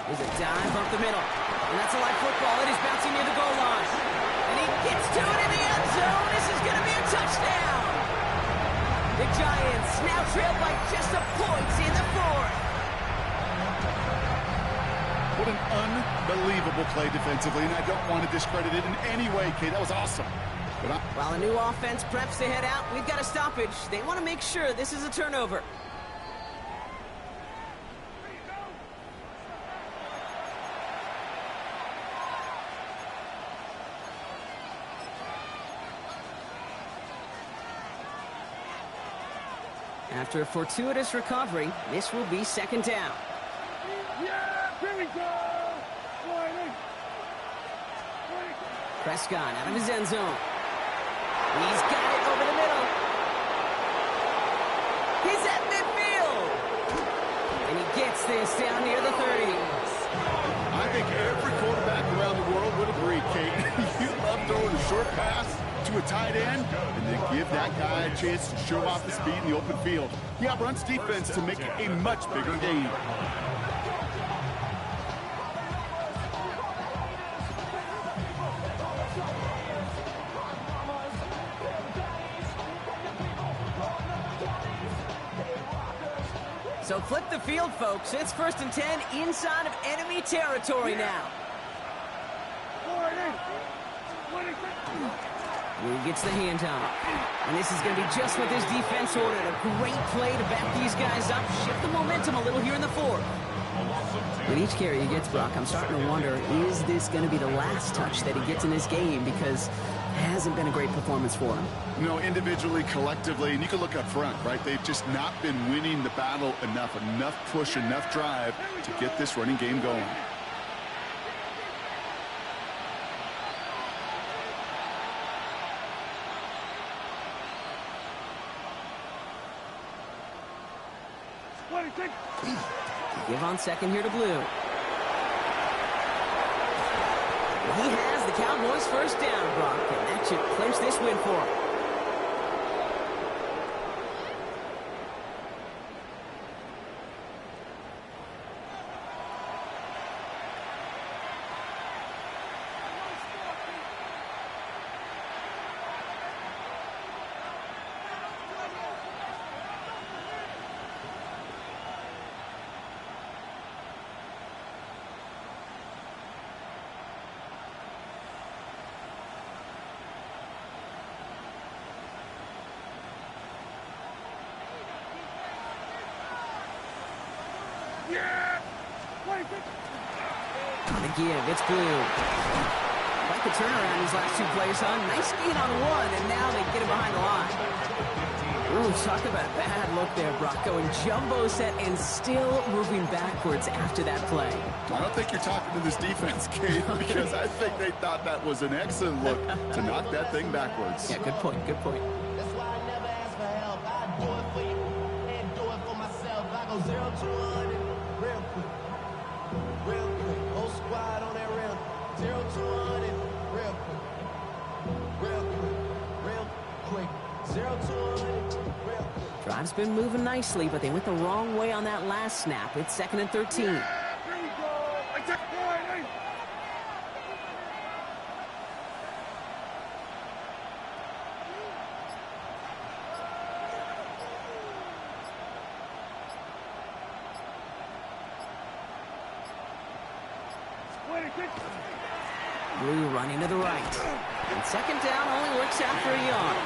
There's a dive up the middle. And that's a live football. It is bouncing near the goal line. And he gets to it in the end zone. This is going to be a touchdown. The Giants now trail by just a point in the fourth. What an unbelievable play defensively, and I don't want to discredit it in any way, Kate. That was awesome. While a new offense preps to head out, we've got a stoppage. They want to make sure this is a turnover. After a fortuitous recovery, this will be second down. Yeah, here we go. Prescott out of his end zone. He's got it over the middle. He's at midfield. And he gets this down near the 30s. I think every quarterback around the world would agree, Kate. You love throwing a short pass to a tight end and then give that guy a chance to show off the speed in the open field. He outruns defense to make it a much bigger gain. So flip the field, folks. It's 1st and 10 inside of enemy territory now. He gets the handoff. And this is going to be just what this defense ordered. A great play to back these guys up, shift the momentum a little here in the fourth. With each carry he gets, Brock, I'm starting to wonder, is this going to be the last touch that he gets in this game? Because it hasn't been a great performance for him. You know, individually, collectively, and you can look up front, right? They've just not been winning the battle enough push, enough drive to get this running game going. Give on second here to Blue. He has the Cowboys first down, Brock, and that should clinch this win for him. The give, it's Blue. Like the turnaround these last two plays, huh? Nice gain on one, and now they get him behind the line. Ooh, talk about a bad look there, Brock. Going jumbo set and still moving backwards after that play. I don't think you're talking to this defense, Kate, because I think they thought that was an excellent look to knock that thing backwards. Yeah, good point, good point. That's why I never ask for help. I do it for you and do it for myself. I go 0 to 100 real quick. Real quick. Whole squad on that real. 0 to 100 real quick. Real quick. Real quick. 0 to 100 real quick. Drive's been moving nicely, but they went the wrong way on that last snap. It's 2nd and 13. Here we go. Attack point. Blue running to the right. And second down only works out for a yard.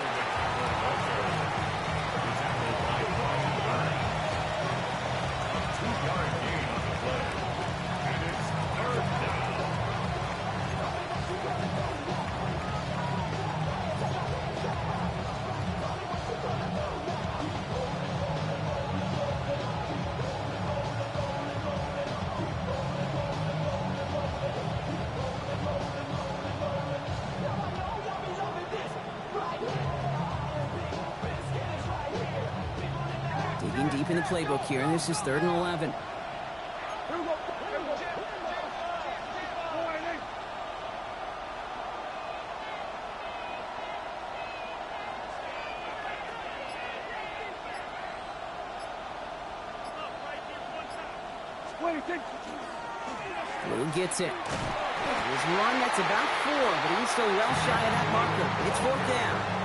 the playbook here, and this is 3rd and 11. Blue gets it. There's one that's about 4, but he's still well shy of that marker. It's 4th down.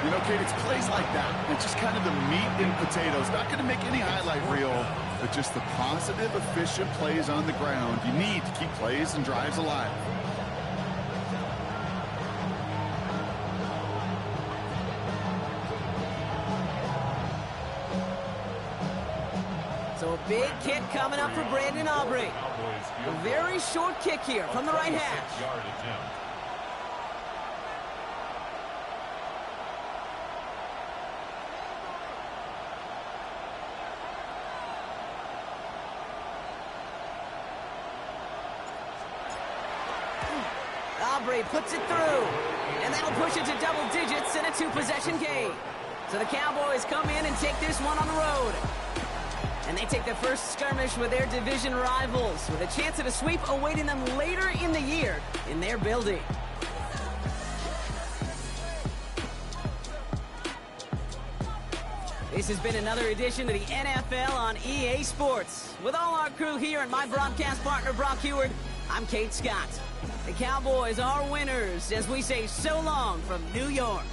You know, Kate, it's plays like that. It's just kind of the meat and potatoes. Not going to make any highlight reel, but just the positive, efficient plays on the ground. You need to keep plays and drives alive. So a big kick coming up for Brandon Aubrey. A very short kick here from the right hash. Aubrey puts it through, and that'll push it to double digits in a 2-possession game. So the Cowboys come in and take this one on the road. And they take the first skirmish with their division rivals, with a chance at a sweep awaiting them later in the year in their building. This has been another edition of the NFL on EA Sports. With all our crew here and my broadcast partner, Brock Heward, I'm Kate Scott. The Cowboys are winners as we say so long from New York.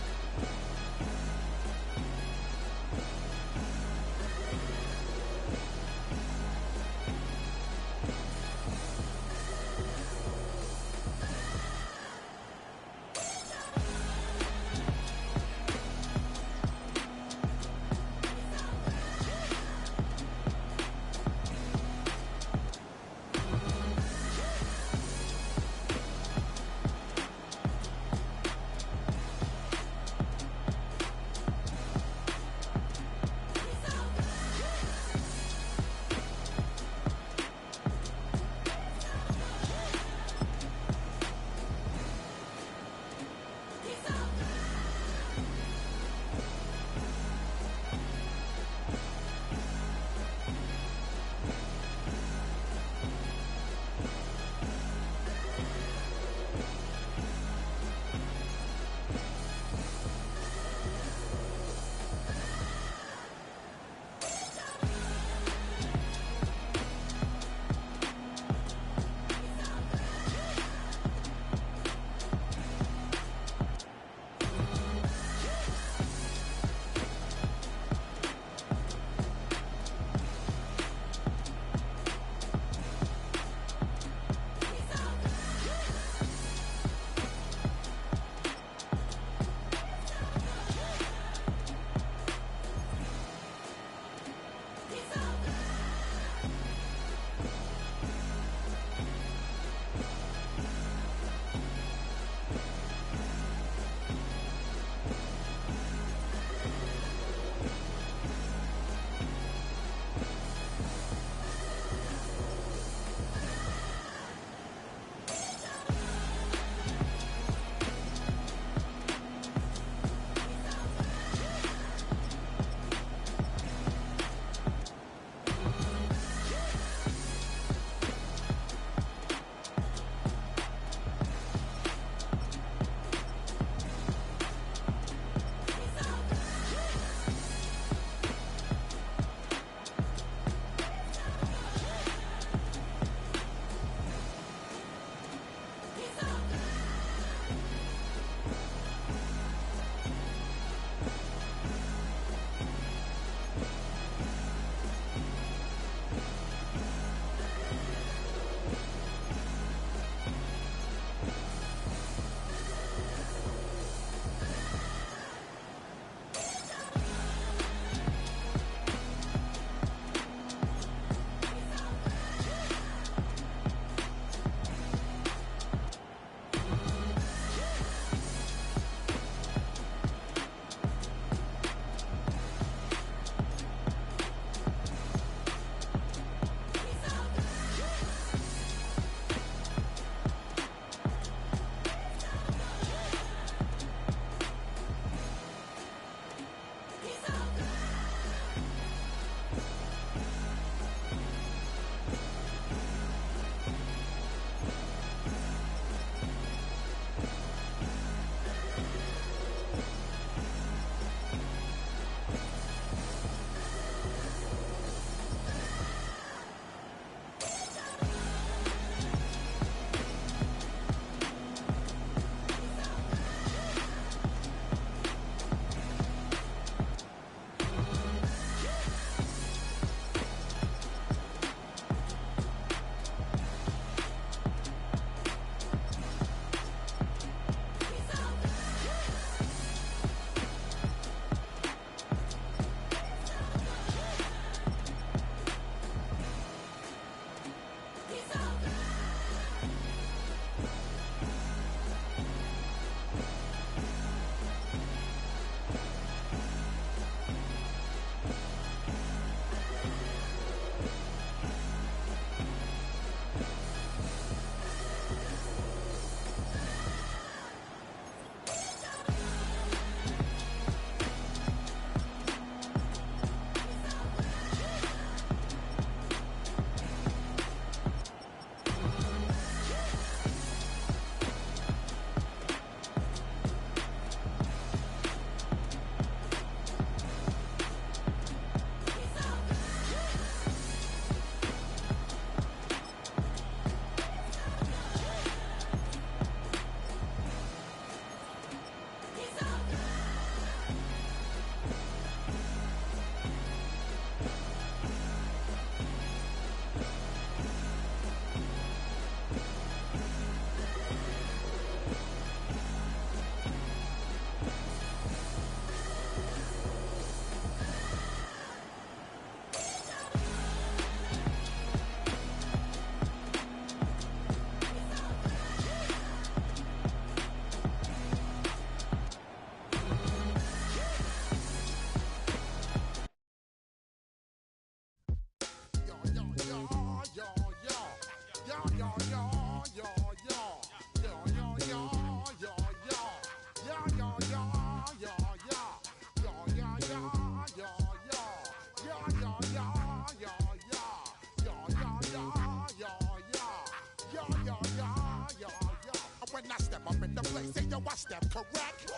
When I step up in the place, say yo, I step correct.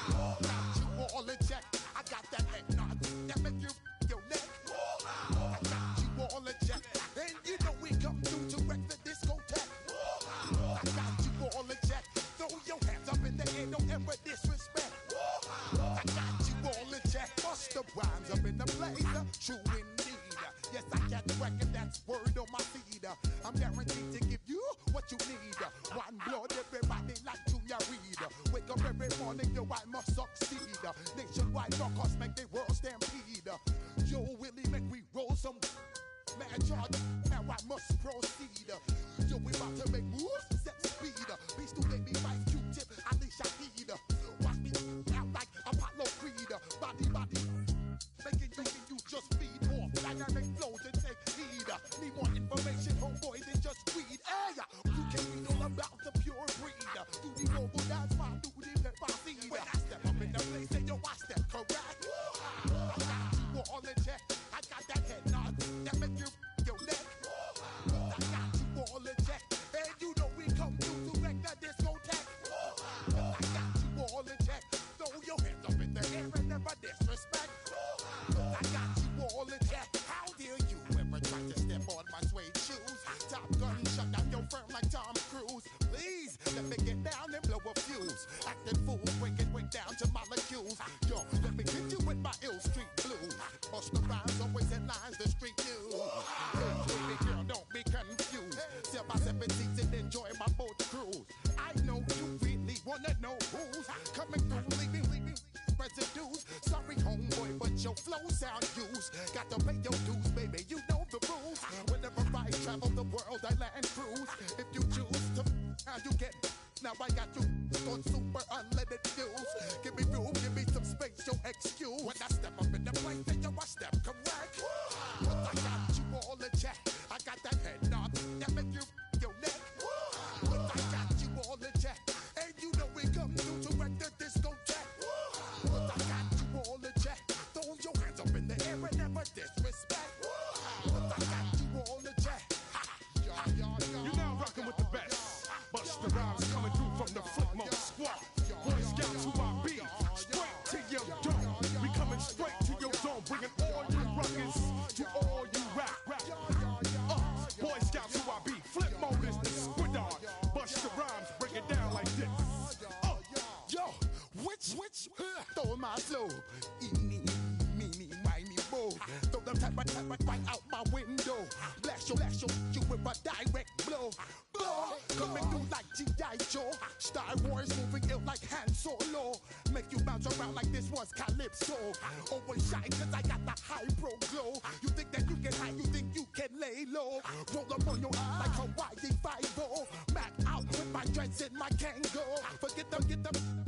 Got you all in check. I got that head nod that make you your neck. I got you all in check, and you know we come through to wreck the discotheque. I got you all in check. Throw your hands up in the air, don't ever disrespect. I got you all in check. Bust the rhymes up in the place, true indeed. Yes, I got the record, that's word on my feed. I'm guaranteed to give you what you need. One blood, everybody like Junior Reed. Wake up every morning, yo, I must succeed. Nationwide rockers make the world stampede. Yo, Willie, make we roll some mad charge. Now I must proceed. Yo, we about to make moves, set speed. Beast to baby, Vice Q-tip, Alicia Heed. Watch me out like Apollo Creed. Body, making you just feed off. Dynamic flows and take heed. Need more information, homeboy, than just weed. Hey, you can read all about the pure breed. Do the mobile dance, my do the pepper seed. When I step up in the place, say yo, I step correct. I got you all in check. I got that head nod that make you your neck. I got you all in check, and you know we come through to wreck the discotheque. I got you all in check. Throw your hands up in the air and never disrespect. I got you all in check. How dare you ever try to step on my suede shoes? Top Gun shut down your firm like Tom Cruise. Please let me get down and blow a fuse. Acting fool, break down to molecules. Yo, let me hit you with my ill street blues. Bust the rhymes, always headlines the street news. Hey, baby girl, don't be confused. Sell my 7 seats and enjoy my boat cruise. I know you really wanna know who's coming through, leaving residues. Sorry, homeboy, but your flow sound used. Got to pay your dues, baby. You know the rules. Whenever I travel the world, I land cruise. If you choose to, how you get. Now I got you on super unleaded fuels. Give me room, give me some space, your excuse. When I step up in the place, then yo, I step correct. But I got you all in check. I got that head nod that make you your neck. But I got you all in check, and you know we come through to wreck the discotheque. But I got you all in check. Throw your hands up in the air and never disrespect. But I got you all in check. You're now rocking with the best. Bust the rhymes coming through from the flip mode squad. Boy Scouts who I be, straight to your dome. We coming straight to your dome, bringing all you ruckus to all you rap. Boy Scouts who I be, flip mode is the squid dog. Bust the rhymes, break it down like this. Yo, which, throw my flow. Eeny, meeny, miny, mo. Throw them type right out my window. Blast you with a direct blow. Coming through like G.I. Joe. Star Wars moving ill like Han Solo. Make you bounce around like this was Calypso. Always shine cause I got the high pro glow. You think that you can hide, you think you can lay low. Roll up on your eye like Hawaii 5-0. Mac out with my dreads in my Kango. Forget them,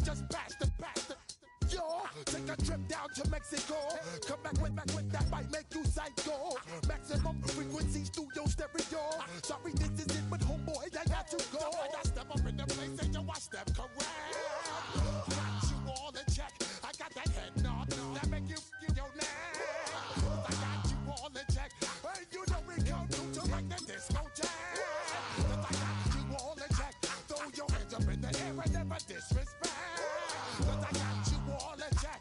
just pass the. Yo, take a trip down to Mexico. Come back with that might make you psycho. Maximum frequency studio stereo. Sorry, this is it, but homeboy, I got to go. When I step up in the place, and yo, I step correct. Got you all in check. I got that head nod that make you feel your neck. I got you all in check. And you know we come through to wreck the discotheque. I got you all in check. Throw your hands up in the air and never disrespect. I got you all in check.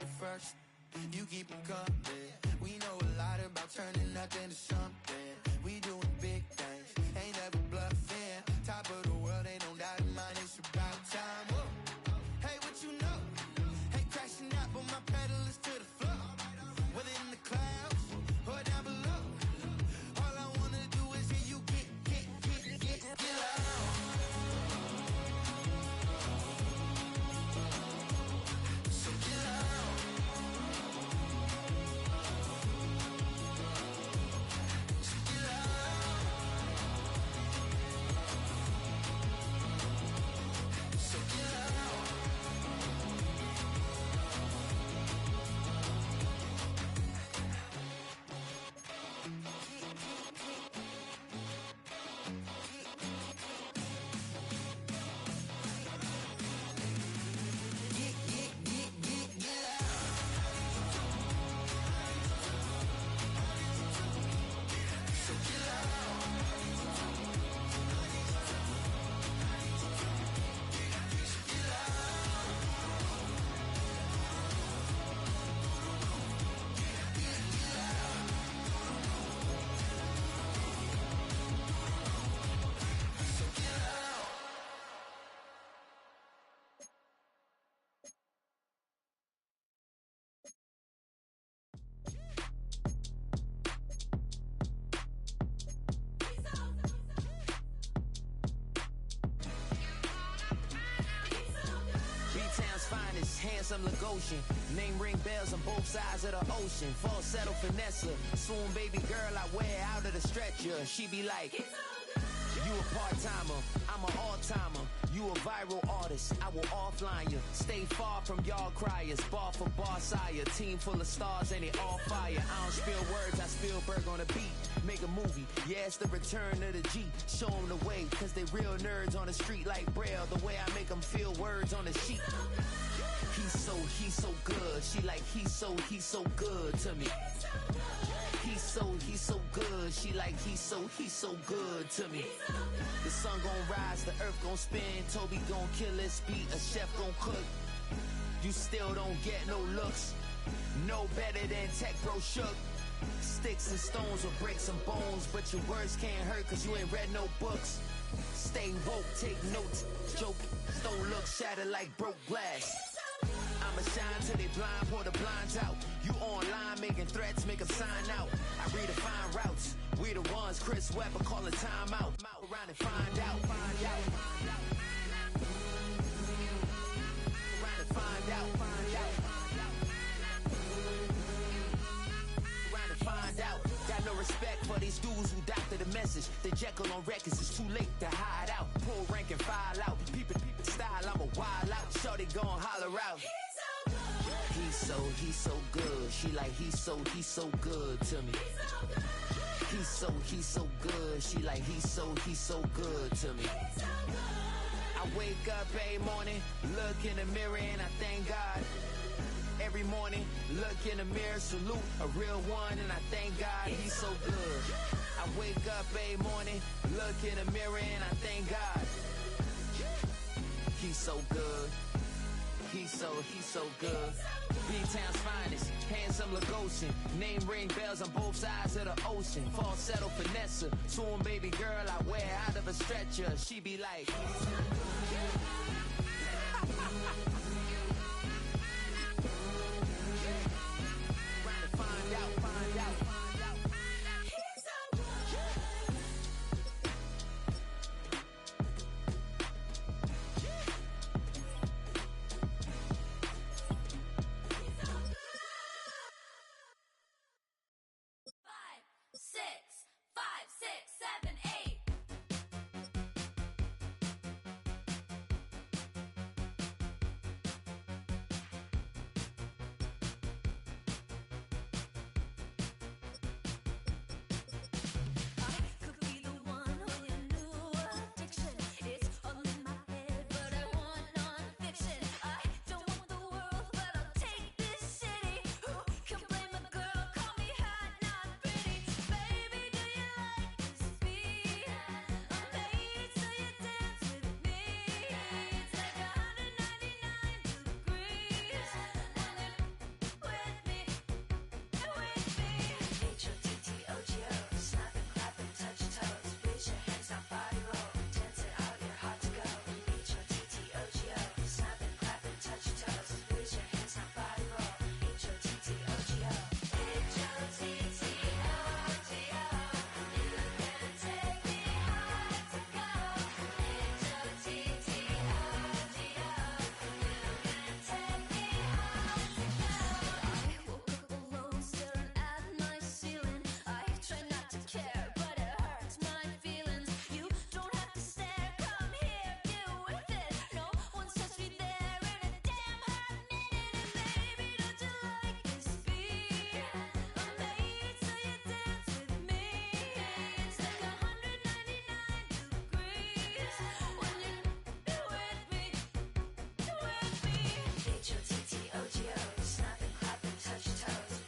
it first. You keep it coming. We know a lot about turning nothing to something. We doing big things, ain't never bluffing. Top of the world, ain't no doubt in mine. It's about time. Whoa. Hey, what you know? Hey, crashing out, but my pedal is to the floor. Whether in the clouds or down below, all I wanna do is hear you get loud. So get loud. So get loud. So get loud. B-Town's finest, handsome Lagosian. Name ring bells on both sides of the ocean. Falsetto finesse, swoon baby girl I wear out of the stretcher. She be like, you a part-timer, I'm an all-timer. You a viral artist, I will offline you. Stay far from y'all criers, bar for bar sire. Team full of stars and they all fire. I don't spill words, I Spielberg on a beat. Make a movie, yeah, it's the return of the G. Show them the way, cause they real nerds on the street like Braille. The way I make them feel words on the sheet. He's so good. She like, he's so good to me. He's so good. She like, he's so good to me. The sun gon' rise, the earth gon' spin. Toby gon' kill this beat, a chef gon' cook. You still don't get no looks. No better than Tech Bro Shook. Sticks and stones will break some bones, but your words can't hurt cause you ain't read no books. Stay woke, take notes, joke, don't look shattered like broke glass. I'ma shine till they blind, pour the blinds out. You online making threats, make 'em sign out. I redefine routes, we the ones Chris Webber call a timeout. Around and find out, find out. Around and find out, find out. Around and find out. Got no respect for these dudes who doctor the message. The Jekyll on records, it's too late to hide out. Pull rank and file out. Peep style, I'm a wild out. Shorty gon' holler out. He's so good. She like, he's so good to me. He's so good. She like, he's so good to me. I wake up every morning, look in the mirror and I thank God. Every morning, look in the mirror, salute a real one and I thank God he's so good. I wake up every morning, look in the mirror and I thank God. He's so good. He's so good. B-Town's finest, handsome Lagosian. Name ring bells on both sides of the ocean. Falsetto finesse, swoon baby girl I wear out of a stretcher. She be like,